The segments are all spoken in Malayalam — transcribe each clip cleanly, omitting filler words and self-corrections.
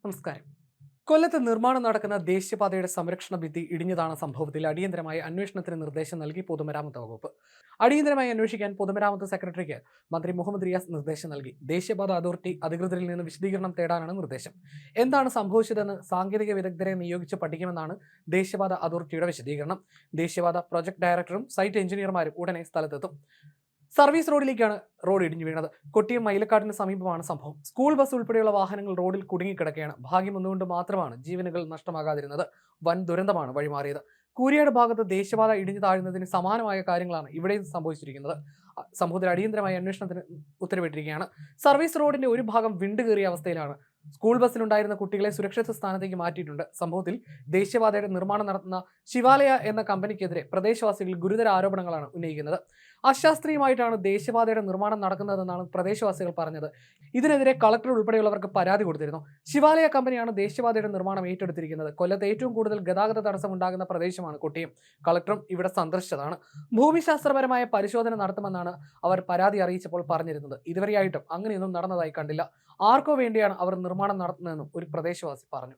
നമസ്കാരം. കൊല്ലത്ത് നിർമ്മാണം നടക്കുന്ന ദേശീയപാതയുടെ സംരക്ഷണ ഭിത്തി ഇടിഞ്ഞതാണ് സംഭവത്തിൽ അടിയന്തരമായി അന്വേഷണത്തിന് നിർദ്ദേശം നൽകി പൊതുമരാമത്ത് വകുപ്പ്. അടിയന്തരമായി അന്വേഷിക്കാൻ പൊതുമരാമത്ത് സെക്രട്ടറിക്ക് മന്ത്രി മുഹമ്മദ് റിയാസ് നിർദ്ദേശം നൽകി. ദേശീയപാത അതോറിറ്റി അധികൃതരിൽ നിന്ന് വിശദീകരണം തേടാനാണ് നിർദ്ദേശം. എന്താണ് സംഭവിച്ചതെന്ന് സാങ്കേതിക വിദഗ്ധരെ നിയോഗിച്ച് പഠിക്കുമെന്നാണ് ദേശീയപാത അതോറിറ്റിയുടെ വിശദീകരണം. ദേശീയപാത പ്രൊജക്ട് ഡയറക്ടറും സൈറ്റ് എഞ്ചിനീയർമാരും ഉടനെ സ്ഥലത്തെത്തും. സർവീസ് റോഡിലേക്കാണ് റോഡ് ഇടിഞ്ഞു വീണത്. കൊട്ടിയം മൈലക്കാടിന് സമീപമാണ് സംഭവം. സ്കൂൾ ബസ് ഉൾപ്പെടെയുള്ള വാഹനങ്ങൾ റോഡിൽ കുടുങ്ങിക്കിടക്കുകയാണ്. ഭാഗ്യം ഒന്നുകൊണ്ട് മാത്രമാണ് ജീവനുകൾ നഷ്ടമാകാതിരുന്നത്. വൻ ദുരന്തമാണ് വഴിമാറിയത്. കൂരിയാട് ഭാഗത്ത് ദേശീയപാത ഇടിഞ്ഞു താഴുന്നതിന് സമാനമായ കാര്യങ്ങളാണ് ഇവിടെയും സംഭവിച്ചിരിക്കുന്നത്. സംഭവത്തിൽ അടിയന്തരമായ അന്വേഷണത്തിന് ഉത്തരവിട്ടിരിക്കുകയാണ്. സർവീസ് റോഡിന്റെ ഒരു ഭാഗം വിണ്ടുകീറിയ അവസ്ഥയിലാണ്. സ്കൂൾ ബസ്സിലുണ്ടായിരുന്ന കുട്ടികളെ സുരക്ഷിത സ്ഥാനത്തേക്ക് മാറ്റിയിട്ടുണ്ട്. സംഭവത്തിൽ ദേശീയപാതയുടെ നിർമ്മാണം നടത്തുന്ന ശിവാലയ എന്ന കമ്പനിക്കെതിരെ പ്രദേശവാസികൾ ഗുരുതര ആരോപണങ്ങളാണ് ഉന്നയിക്കുന്നത്. അശാസ്ത്രീയമായിട്ടാണ് ദേശീയപാതയുടെ നിർമ്മാണം നടക്കുന്നതെന്നാണ് പ്രദേശവാസികൾ പറഞ്ഞത്. ഇതിനെതിരെ കളക്ടർ ഉൾപ്പെടെയുള്ളവർക്ക് പരാതി കൊടുത്തിരുന്നു. ശിവാലയ കമ്പനിയാണ് ദേശീയപാതയുടെ നിർമ്മാണം ഏറ്റെടുത്തിരിക്കുന്നത്. കൊല്ലത്ത് ഏറ്റവും കൂടുതൽ ഗതാഗത തടസ്സം ഉണ്ടാകുന്ന പ്രദേശമാണ് കൊട്ടിയം. കളക്ടറും ഇവിടെ സന്ദർശിച്ചതാണ്. ഭൂമിശാസ്ത്രപരമായ പരിശോധന നടത്തുമെന്നാണ് അവർ പരാതി അറിയിച്ചപ്പോൾ പറഞ്ഞിരുന്നത്. ഇതുവരെയായിട്ടും അങ്ങനെയൊന്നും നടന്നതായി കണ്ടില്ല. ആർക്കോ വേണ്ടിയാണ് അവർ നിർമ്മാണം നടത്തുന്നതെന്നും ഒരു പ്രദേശവാസി പറഞ്ഞു.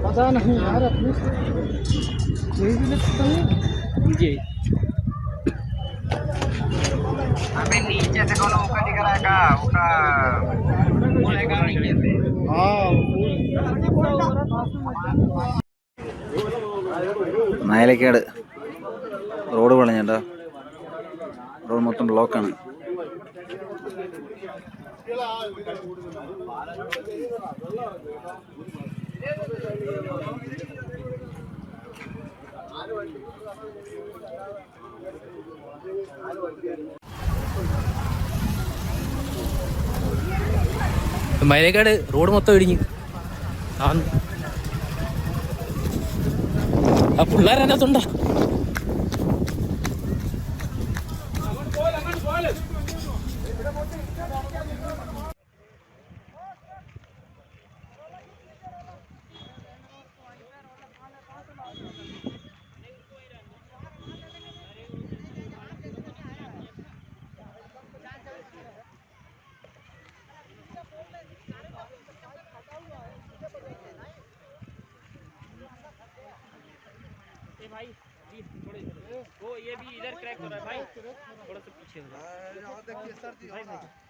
पता नहीं यार अपनी कोई भी जी हमें नीचे से कोनो ऊपर दिख रहा है का उसका बोलेगा नीचे से നായലക്കാട് റോഡ് വളഞ്ഞേട്ടാ. റോഡ് മൊത്തം ബ്ലോക്കാണ്. മൈലക്കാട് റോഡ് മൊത്തം ഇടിഞ്ഞ് ആ പിള്ളേരതിനകത്തുണ്ടോ? भाई जी थोड़े वो ये भी इधर क्रैक हो रहा है भाई, थोड़ा सा पीछे हो रहा है।